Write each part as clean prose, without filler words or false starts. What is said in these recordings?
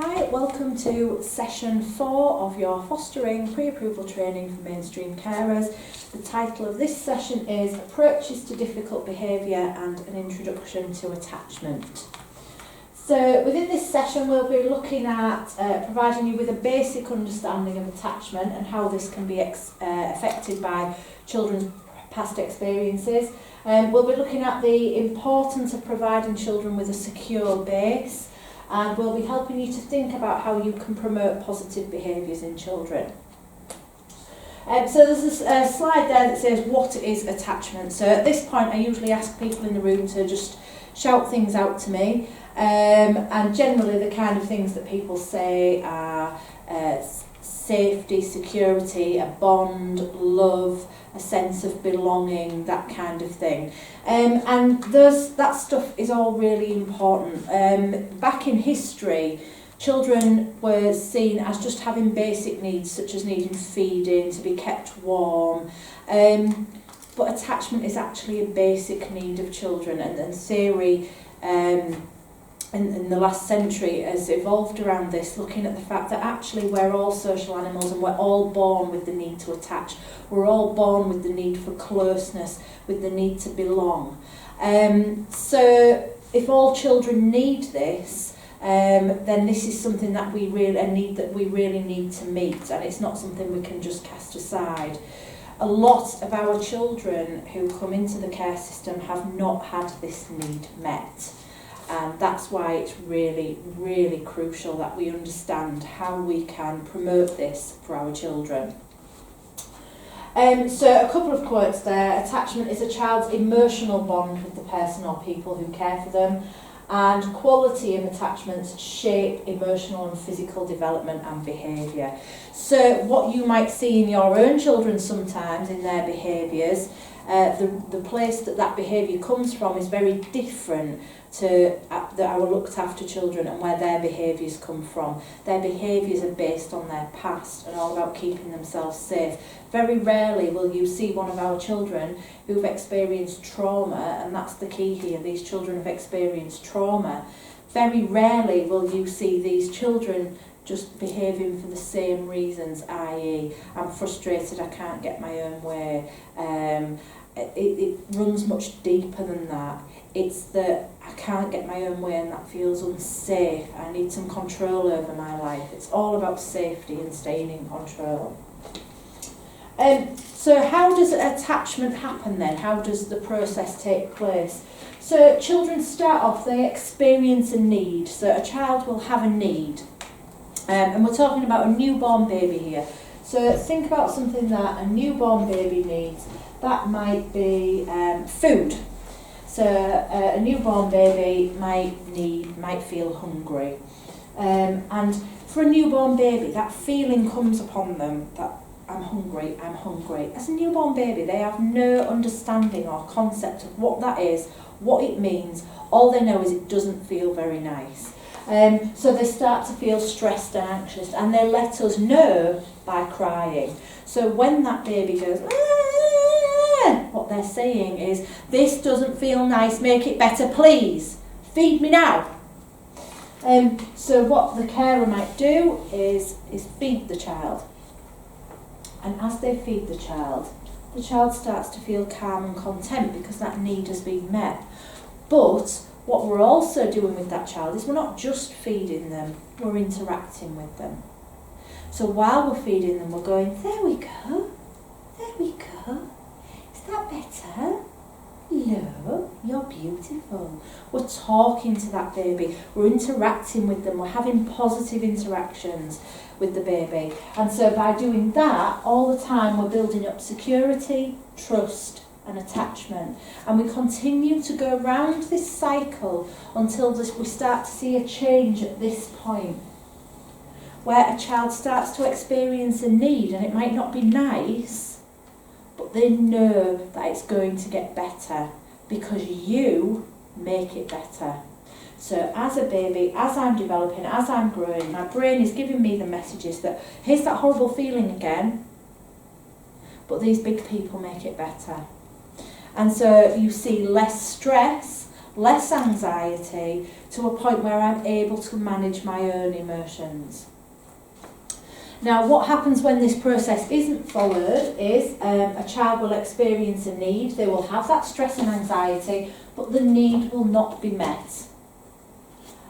Hi, welcome to session 4 of your fostering pre-approval training for mainstream carers. The title of this session is Approaches to Difficult Behaviour and an Introduction to Attachment. So within this session we'll be looking at providing you with a basic understanding of attachment and how this can be affected by children's past experiences. We'll be looking at the importance of providing children with a secure base, and we'll be helping you to think about how you can promote positive behaviours in children. So there's a slide there that says what is attachment. So at this point I usually ask people in the room to just shout things out to me, and generally the kind of things that people say are safety, security, a bond, love, a sense of belonging, that kind of thing. And that stuff is all really important. Back in history, children were seen as just having basic needs, such as needing feeding, to be kept warm. But attachment is actually a basic need of children, and theory in the last century has evolved around this, looking at the fact that actually we're all social animals and we're all born with the need to attach. We're all born with the need for closeness, with the need to belong. So if all children need this, then this is something that we really need to meet, and it's not something we can just cast aside. A lot of our children who come into the care system have not had this need met. And that's why it's really, really crucial that we understand how we can promote this for our children. So a couple of quotes there. Attachment is a child's emotional bond with the person or people who care for them, and quality of attachments shape emotional and physical development and behaviour. So what you might see in your own children sometimes in their behaviours, the place that behaviour comes from is very different to our looked after children and where their behaviours come from. Their behaviours are based on their past and all about keeping themselves safe. Very rarely will you see one of our children who've experienced trauma, and that's the key here, these children have experienced trauma. Very rarely will you see these children just behaving for the same reasons, i.e. I'm frustrated, I can't get my own way. It runs much deeper than that. It's that I can't get my own way and that feels unsafe. I need some control over my life. It's all about safety and staying in control. So how does attachment happen then? How does the process take place? So children start off, they experience a need. So a child will have a need. And we're talking about a newborn baby here. So think about something that a newborn baby needs. That might be food. So a newborn baby might feel hungry. And for a newborn baby, that feeling comes upon them that I'm hungry, I'm hungry. As a newborn baby, they have no understanding or concept of what that is, what it means. All they know is it doesn't feel very nice. So they start to feel stressed and anxious, and they let us know by crying. So when that baby goes, what they're saying is, this doesn't feel nice, make it better please, feed me now. So what the carer might do is feed the child. And as they feed the child starts to feel calm and content because that need has been met. But what we're also doing with that child is we're not just feeding them, we're interacting with them. So while we're feeding them, we're going, there we go, is that better? No, you're beautiful. We're talking to that baby, we're interacting with them, we're having positive interactions with the baby. And so by doing that, all the time we're building up security, trust and attachment. And we continue to go round this cycle until we start to see a change at this point, where a child starts to experience a need, and it might not be nice, but they know that it's going to get better because you make it better. So as a baby, as I'm developing, as I'm growing, my brain is giving me the messages that here's that horrible feeling again, but these big people make it better. And so you see less stress, less anxiety, to a point where I'm able to manage my own emotions. Now, what happens when this process isn't followed is a child will experience a need. They will have that stress and anxiety, but the need will not be met.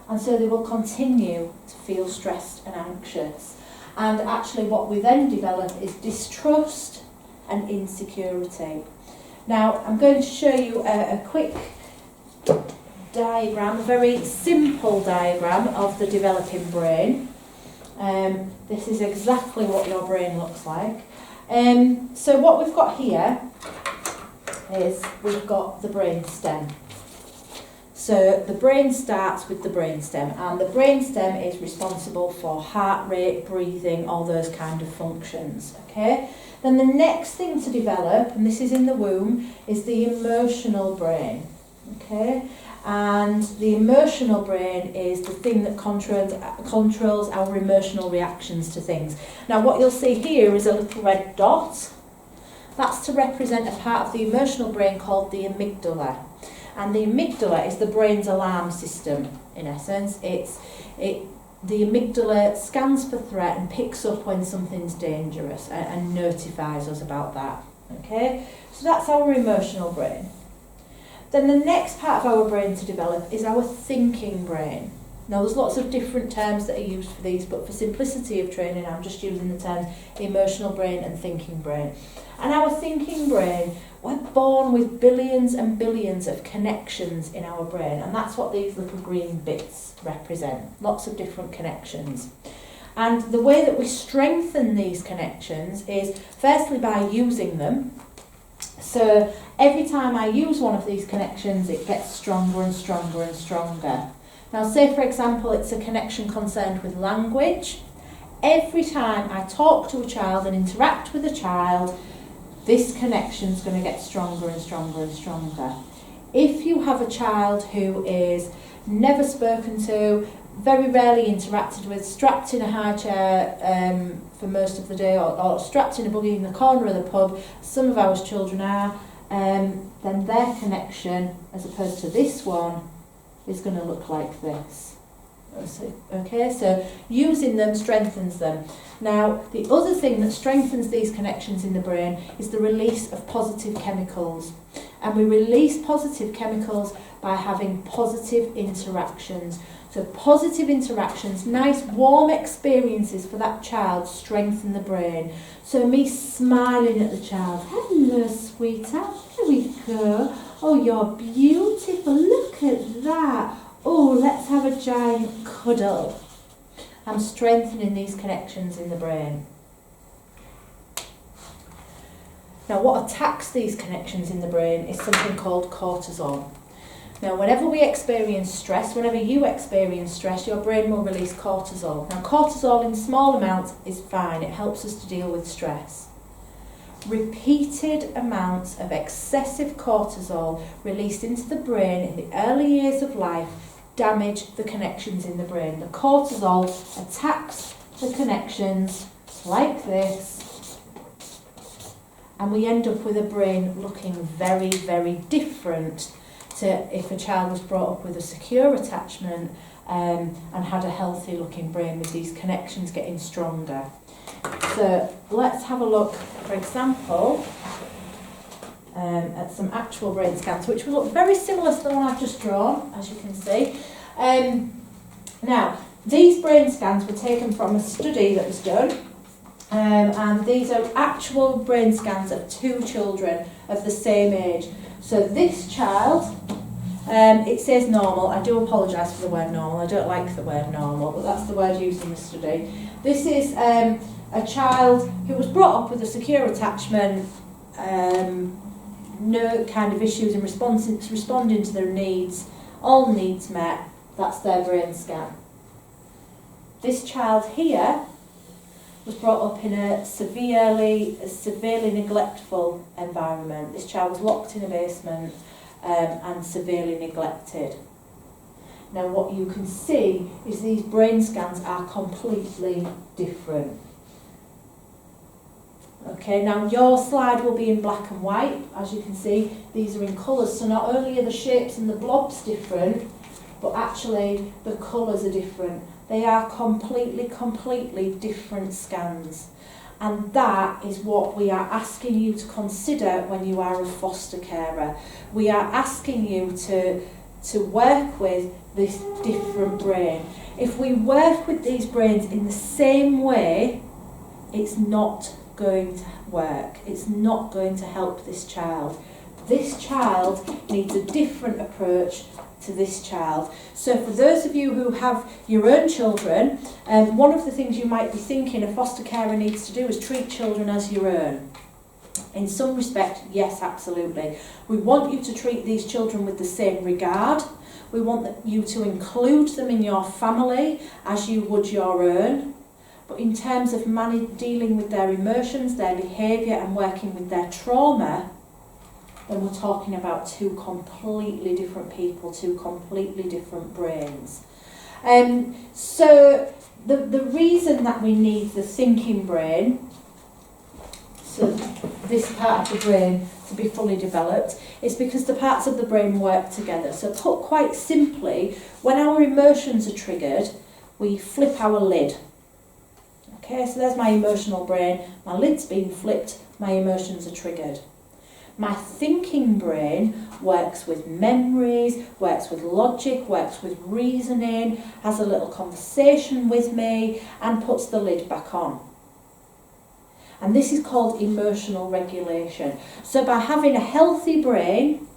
And so they will continue to feel stressed and anxious. And actually what we then develop is distrust and insecurity. Now, I'm going to show you a quick diagram, a very simple diagram of the developing brain. This is exactly what your brain looks like. So what we've got here is we've got the brain stem. So the brain starts with the brainstem, and the brainstem is responsible for heart rate, breathing, all those kind of functions. Okay. Then the next thing to develop, and this is in the womb, is the emotional brain. Okay. And the emotional brain is the thing that controls our emotional reactions to things. Now what you'll see here is a little red dot. That's to represent a part of the emotional brain called the amygdala. And the amygdala is the brain's alarm system, in essence. The amygdala scans for threat and picks up when something's dangerous and notifies us about that. Okay? So that's our emotional brain. Then the next part of our brain to develop is our thinking brain. Now there's lots of different terms that are used for these, but for simplicity of training I'm just using the terms emotional brain and thinking brain. And our thinking brain, we're born with billions and billions of connections in our brain, and that's what these little green bits represent, lots of different connections. And the way that we strengthen these connections is firstly by using them. So every time I use one of these connections, it gets stronger and stronger and stronger. Now say for example it's a connection concerned with language. Every time I talk to a child and interact with a child, this connection is going to get stronger and stronger and stronger. If you have a child who is never spoken to, very rarely interacted with, strapped in a high chair for most of the day, or strapped in a buggy in the corner of the pub, some of our children are, then their connection, as opposed to this one, is going to look like this. Okay, so using them strengthens them. Now, the other thing that strengthens these connections in the brain is the release of positive chemicals. And we release positive chemicals by having positive interactions. So positive interactions, nice warm experiences for that child strengthen the brain. So me smiling at the child, hello sweetheart, here we go. Oh, you're beautiful, look at that. Oh, let's have a giant cuddle. I'm strengthening these connections in the brain. Now what attacks these connections in the brain is something called cortisol. Now whenever we experience stress, whenever you experience stress, your brain will release cortisol. Now cortisol in small amounts is fine, it helps us to deal with stress. Repeated amounts of excessive cortisol released into the brain in the early years of life damage the connections in the brain. The cortisol attacks the connections like this, and we end up with a brain looking very, very different to if a child was brought up with a secure attachment and had a healthy looking brain with these connections getting stronger. So let's have a look, for example, at some actual brain scans, which will look very similar to the one I've just drawn, as you can see. Now, these brain scans were taken from a study that was done, and these are actual brain scans of two children of the same age. So this child, it says normal. I do apologise for the word normal. I don't like the word normal, but that's the word used in the study. This is a child who was brought up with a secure attachment, no kind of issues in responding to their needs, all needs met. That's their brain scan. This child here was brought up in a severely neglectful environment. This child was locked in a basement and severely neglected. Now what you can see is these brain scans are completely different. Okay, now your slide will be in black and white. As you can see, these are in colours. So not only are the shapes and the blobs different, but actually the colours are different. They are completely different scans. And that is what we are asking you to consider when you are a foster carer. We are asking you to work with this different brain. If we work with these brains in the same way, it's not going to work. It's not going to help this child. This child needs a different approach to this child. So for those of you who have your own children, one of the things you might be thinking a foster carer needs to do is treat children as your own. In some respect, yes, absolutely. We want you to treat these children with the same regard. We want you to include them in your family as you would your own. But in terms of dealing with their emotions, their behaviour and working with their trauma, then we're talking about two completely different people, two completely different brains. So the reason that we need the thinking brain, so this part of the brain to be fully developed, is because the parts of the brain work together. So put quite simply, when our emotions are triggered, we flip our lid. Okay, so there's my emotional brain, my lid's been flipped, my emotions are triggered. My thinking brain works with memories, works with logic, works with reasoning, has a little conversation with me and puts the lid back on. And this is called emotional regulation. So by having a healthy brain,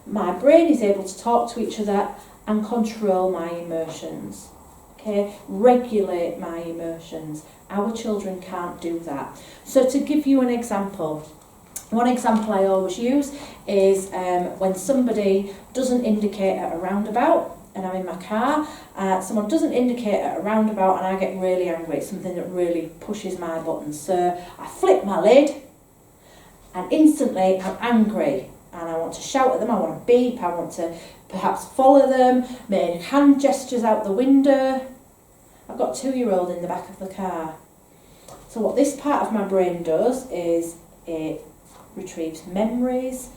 my brain is able to talk to each other and control my emotions. Okay, regulate my emotions. Our children can't do that. So to give you an example, one example I always use is when somebody doesn't indicate at a roundabout and I'm in my car, someone doesn't indicate at a roundabout and I get really angry. It's something that really pushes my buttons. So I flip my lid and instantly I'm angry and I want to shout at them, I want to beep, I want to perhaps follow them, make hand gestures out the window. I've got a 2-year-old in the back of the car. So what this part of my brain does is it retrieves memories,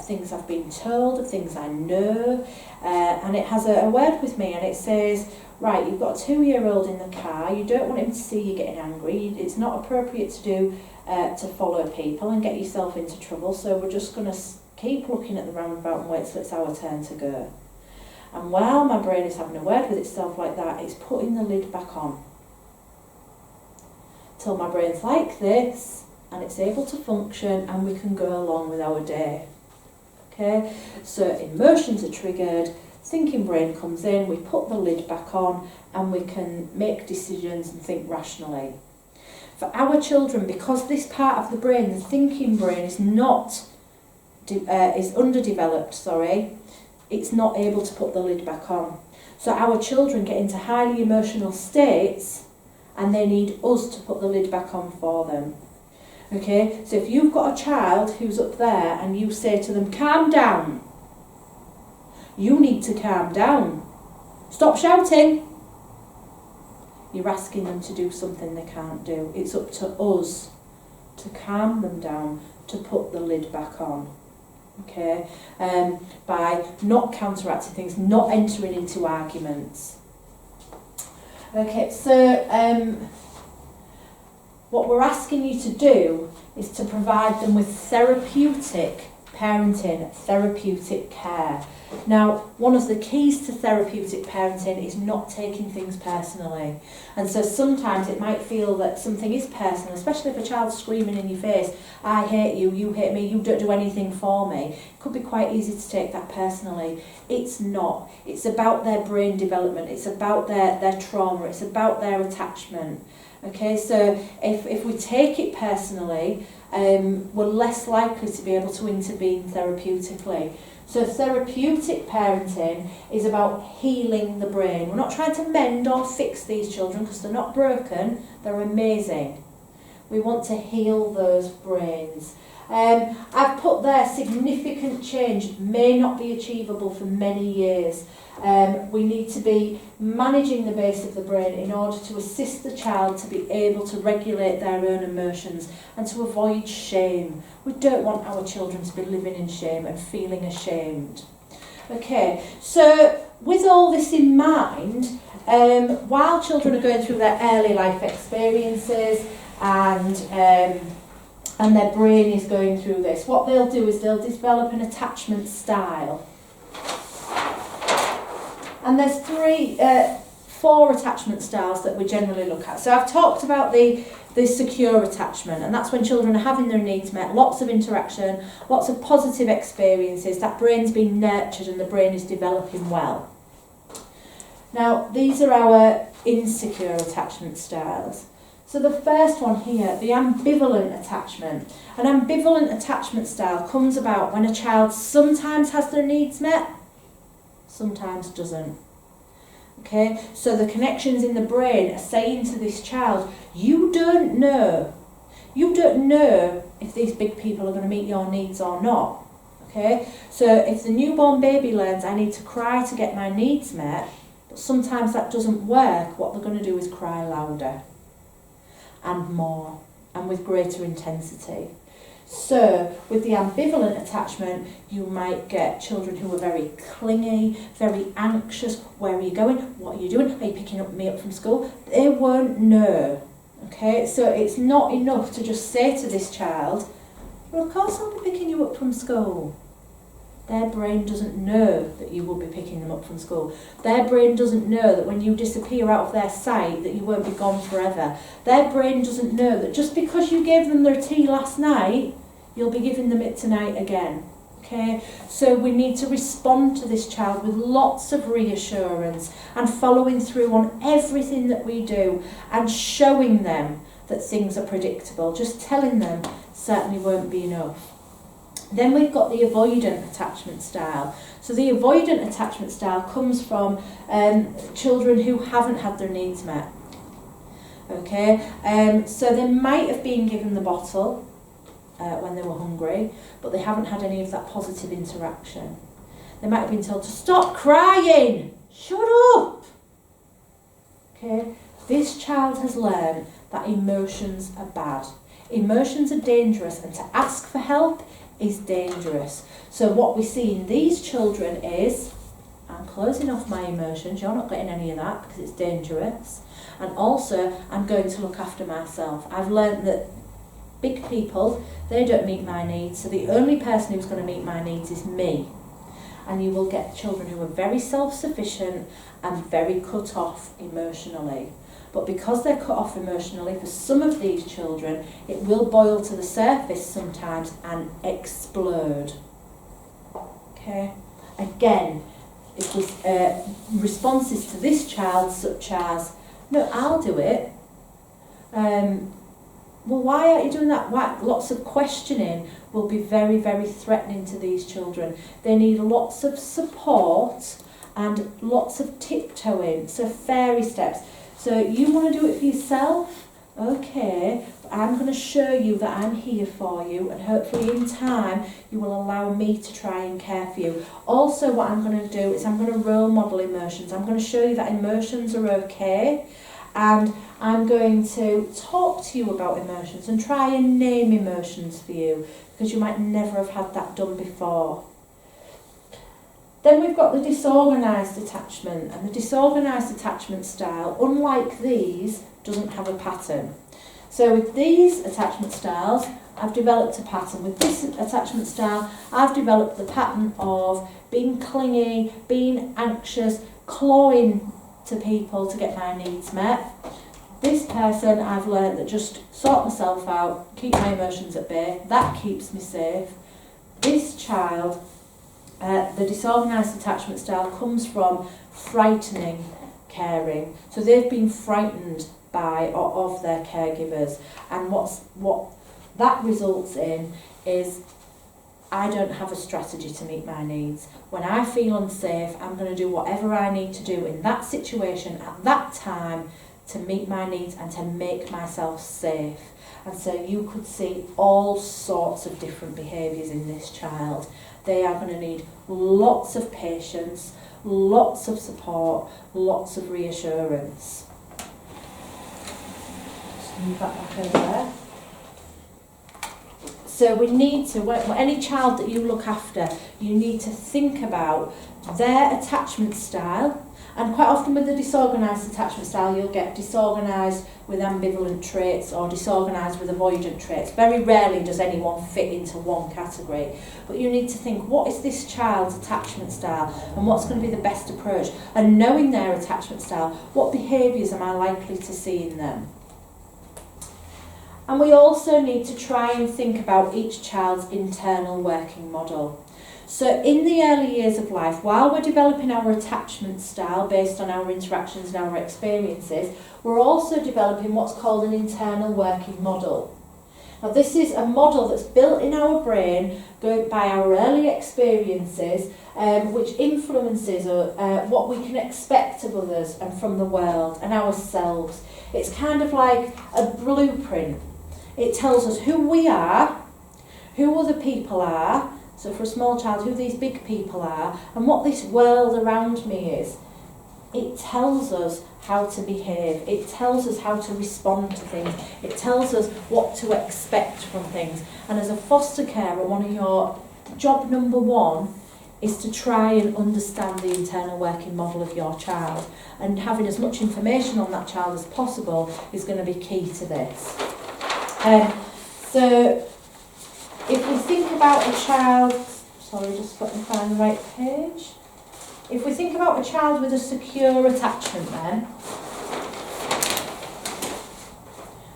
things I've been told, of things I know, and it has a word with me and it says, right, you've got a 2-year-old in the car, you don't want him to see you getting angry, it's not appropriate to do to follow people and get yourself into trouble, so we're just going to keep looking at the roundabout and wait till it's our turn to go. And while my brain is having a word with itself like that, it's putting the lid back on. Till my brain's like this, and it's able to function, and we can go along with our day. Okay, so emotions are triggered, thinking brain comes in, we put the lid back on, and we can make decisions and think rationally. For our children, because this part of the brain, the thinking brain, is underdeveloped, it's not able to put the lid back on. So our children get into highly emotional states and they need us to put the lid back on for them. Okay, so if you've got a child who's up there and you say to them, calm down, you need to calm down. Stop shouting. You're asking them to do something they can't do. It's up to us to calm them down, to put the lid back on. Okay, by not counteracting things, not entering into arguments. Okay, so what we're asking you to do is to provide them with therapeutic parenting, therapeutic care. Now, one of the keys to therapeutic parenting is not taking things personally. And so sometimes it might feel that something is personal, especially if a child's screaming in your face, I hate you, you hate me, you don't do anything for me. It could be quite easy to take that personally. It's not. It's about their brain development. It's about their trauma. It's about their attachment. Okay, so if we take it personally, we're less likely to be able to intervene therapeutically. So therapeutic parenting is about healing the brain. We're not trying to mend or fix these children because they're not broken, they're amazing. We want to heal those brains. I've put there significant change may not be achievable for many years. We need to be managing the base of the brain in order to assist the child to be able to regulate their own emotions and to avoid shame. We don't want our children to be living in shame and feeling ashamed. Okay, so with all this in mind, while children are going through their early life experiences and their brain is going through this, what they'll do is they'll develop an attachment style. And there's four attachment styles that we generally look at. So I've talked about the secure attachment, and that's when children are having their needs met, lots of interaction, lots of positive experiences, that brain's being nurtured and the brain is developing well. Now, these are our insecure attachment styles. So the first one here, the ambivalent attachment. An ambivalent attachment style comes about when a child sometimes has their needs met, sometimes doesn't. Okay, so the connections in the brain are saying to this child, you don't know if these big people are going to meet your needs or not. Okay, so if the newborn baby learns I need to cry to get my needs met, but sometimes that doesn't work, what they're going to do is cry louder and more and with greater intensity. So with the ambivalent attachment, you might get children who are very clingy, very anxious. Where are you going? What are you doing? Are you picking me up from school? They won't know. Okay, so it's not enough to just say to this child, well, of course I'll be picking you up from school. Their brain doesn't know that you will be picking them up from school. Their brain doesn't know that when you disappear out of their sight that you won't be gone forever. Their brain doesn't know that just because you gave them their tea last night, you'll be giving them it tonight again. Okay, so we need to respond to this child with lots of reassurance and following through on everything that we do and showing them that things are predictable. Just telling them certainly won't be enough. Then we've got the avoidant attachment style. So the avoidant attachment style comes from children who haven't had their needs met. Okay, so they might have been given the bottle when they were hungry, but they haven't had any of that positive interaction. They might have been told to stop crying, shut up. Okay, this child has learned that emotions are bad. Emotions are dangerous, and to ask for help is dangerous. So what we see in these children is, I'm closing off my emotions, you're not getting any of that because it's dangerous, and also I'm going to look after myself. I've learned that big people, they don't meet my needs, so the only person who's going to meet my needs is me. And you will get children who are very self-sufficient and very cut off emotionally. But because they're cut off emotionally, for some of these children, it will boil to the surface sometimes and explode. Okay? Again, it was responses to this child such as, no, I'll do it. Well, why aren't you doing that? Why? Lots of questioning will be very, very threatening to these children. They need lots of support and lots of tiptoeing, so fairy steps. So you want to do it for yourself? Okay, but I'm going to show you that I'm here for you, and hopefully in time you will allow me to try and care for you. Also, what I'm going to do is I'm going to role model emotions. I'm going to show you that emotions are okay, and I'm going to talk to you about emotions and try and name emotions for you, because you might never have had that done before. Then we've got the disorganised attachment, and the disorganised attachment style, unlike these, doesn't have a pattern. So with these attachment styles, I've developed a pattern. With this attachment style, I've developed the pattern of being clingy, being anxious, clawing to people to get my needs met. This person, I've learned that just sort myself out, keep my emotions at bay, that keeps me safe. This child, the disorganised attachment style comes from frightening caring. So they've been frightened by or of their caregivers, and what that results in is I don't have a strategy to meet my needs. When I feel unsafe, I'm going to do whatever I need to do in that situation at that time to meet my needs and to make myself safe. And so you could see all sorts of different behaviours in this child. They are going to need lots of patience, lots of support, lots of reassurance. Just move that back over there. So we need to, any child that you look after, you need to think about their attachment style. And quite often with the disorganised attachment style, you'll get disorganised with ambivalent traits or disorganised with avoidant traits. Very rarely does anyone fit into one category. But you need to think, what is this child's attachment style and what's going to be the best approach? And knowing their attachment style, what behaviours am I likely to see in them? And we also need to try and think about each child's internal working model. So in the early years of life, while we're developing our attachment style based on our interactions and our experiences, we're also developing what's called an internal working model. Now this is a model that's built in our brain by our early experiences, which influences what we can expect of others and from the world and ourselves. It's kind of like a blueprint. It tells us who we are, who other people are, so for a small child, who these big people are, and what this world around me is. It tells us how to behave. It tells us how to respond to things. It tells us what to expect from things. And as a foster carer, job number one is to try and understand the internal working model of your child. And having as much information on that child as possible is going to be key to this. So if we think about a child, just let me find the right page. If we think about a child with a secure attachment then,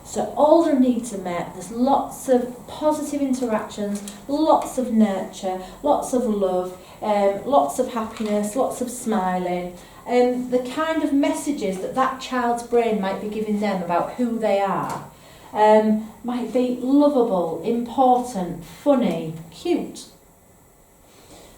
so all their needs are met, there's lots of positive interactions, lots of nurture, lots of love, lots of happiness, lots of smiling, the kind of messages that child's brain might be giving them about who they are. Might be lovable, important, funny, cute.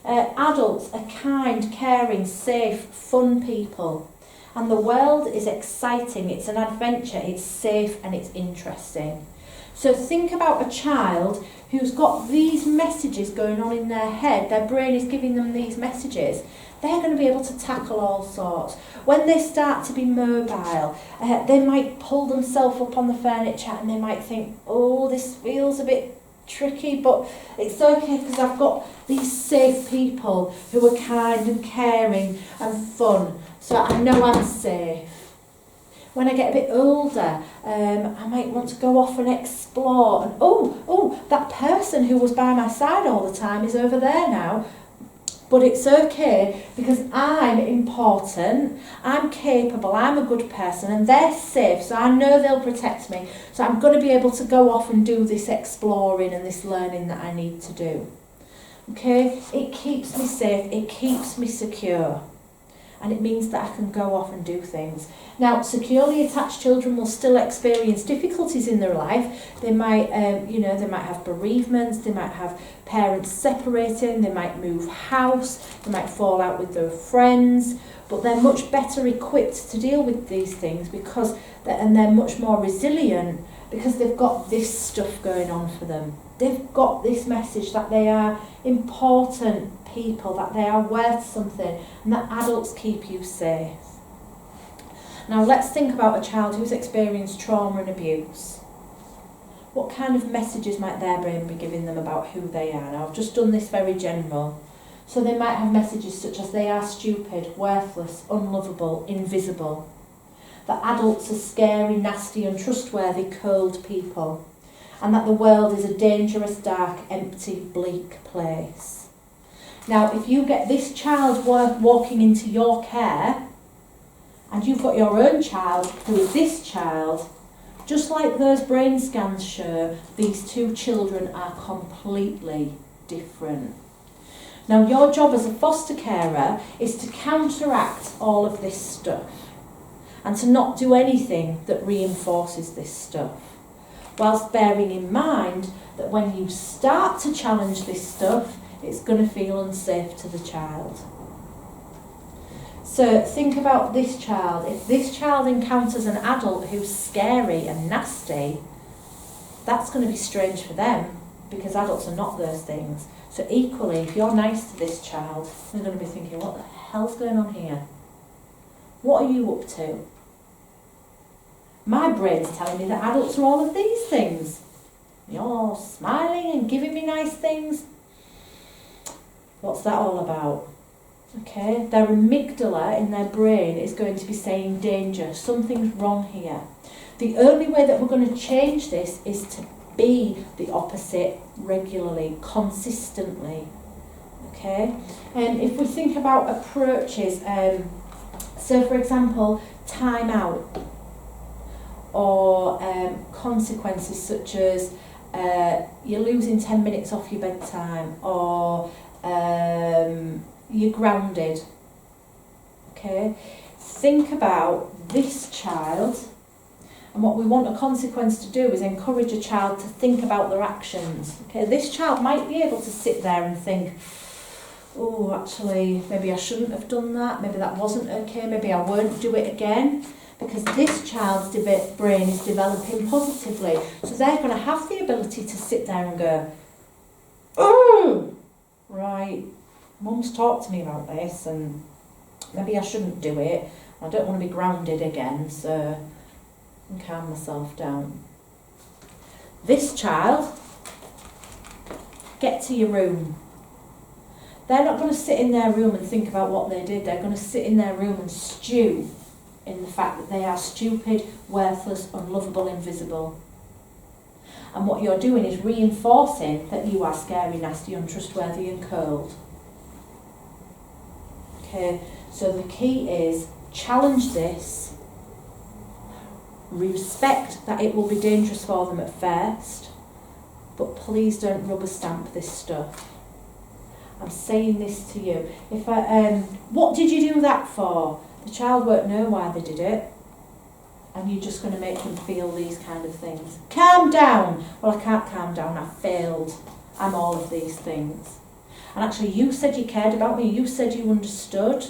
Adults are kind, caring, safe, fun people. And the world is exciting, it's an adventure, it's safe and it's interesting. So think about a child who's got these messages going on in their head, their brain is giving them these messages. They're going to be able to tackle all sorts. When they start to be mobile, they might pull themselves up on the furniture and they might think, oh, this feels a bit tricky, but it's okay because I've got these safe people who are kind and caring and fun, so I know I'm safe. When I get a bit older, I might want to go off and explore, and oh, that person who was by my side all the time is over there now. But it's okay because I'm important, I'm capable, I'm a good person and they're safe, so I know they'll protect me. So I'm going to be able to go off and do this exploring and this learning that I need to do. Okay? It keeps me safe, it keeps me secure. And it means that I can go off and do things. Now, securely attached children will still experience difficulties in their life. They might, they might have bereavements, they might have parents separating, they might move house, they might fall out with their friends, but they're much better equipped to deal with these things they're much more resilient because they've got this stuff going on for them. They've got this message that they are important people, that they are worth something, and that adults keep you safe. Now let's think about a child who's experienced trauma and abuse. What kind of messages might their brain be giving them about who they are? Now I've just done this very general. So they might have messages such as they are stupid, worthless, unlovable, invisible. That adults are scary, nasty, untrustworthy, cold people. And that the world is a dangerous, dark, empty, bleak place. Now, if you get this child walking into your care, and you've got your own child who is this child, just like those brain scans show, these two children are completely different. Now, your job as a foster carer is to counteract all of this stuff and to not do anything that reinforces this stuff, whilst bearing in mind that when you start to challenge this stuff, it's going to feel unsafe to the child. So think about this child. If this child encounters an adult who's scary and nasty, that's going to be strange for them because adults are not those things. So equally, if you're nice to this child, they're going to be thinking, what the hell's going on here? What are you up to? My brain's telling me that adults are all of these things. You're smiling and giving me nice things. What's that all about? Okay, their amygdala in their brain is going to be saying danger, something's wrong here. The only way that we're going to change this is to be the opposite regularly, consistently. Okay, and if we think about approaches, so for example, time out, or consequences such as you're losing 10 minutes off your bedtime, or you're grounded. Okay, think about this child, and what we want a consequence to do is encourage a child to think about their actions. Okay, this child might be able to sit there and think, oh, actually, maybe I shouldn't have done that, maybe that wasn't okay, maybe I won't do it again, because this child's brain is developing positively. So they're going to have the ability to sit there and go, oh, right, Mum's talked to me about this and maybe I shouldn't do it. I don't want to be grounded again, so I can calm myself down. This child, get to your room. They're not going to sit in their room and think about what they did. They're going to sit in their room and stew in the fact that they are stupid, worthless, unlovable, invisible. And what you're doing is reinforcing that you are scary, nasty, untrustworthy and cold. Okay, so the key is challenge this, respect that it will be dangerous for them at first, but please don't rubber stamp this stuff. I'm saying this to you. If what did you do that for? The child won't know why they did it, and you're just going to make them feel these kind of things. Calm down. Well, I can't calm down. I failed. I'm all of these things. And actually, you said you cared about me. You said you understood,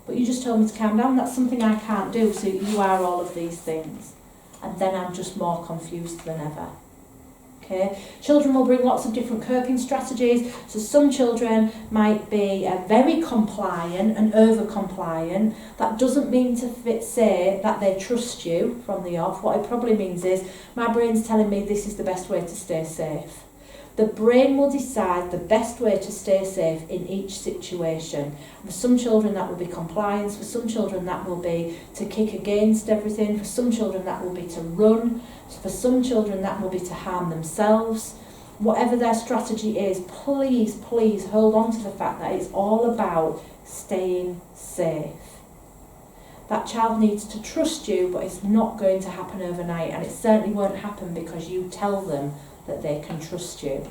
but you just told me to calm down. That's something I can't do. So you are all of these things, and then I'm just more confused than ever. Okay, children will bring lots of different coping strategies. So some children might be very compliant and over-compliant. That doesn't mean to say that they trust you from the off. What it probably means is, my brain's telling me this is the best way to stay safe. The brain will decide the best way to stay safe in each situation. For some children that will be compliance, for some children that will be to kick against everything, for some children that will be to run, for some children that will be to harm themselves. Whatever their strategy is, please, please hold on to the fact that it's all about staying safe. That child needs to trust you, but it's not going to happen overnight, and it certainly won't happen because you tell them that they can trust you.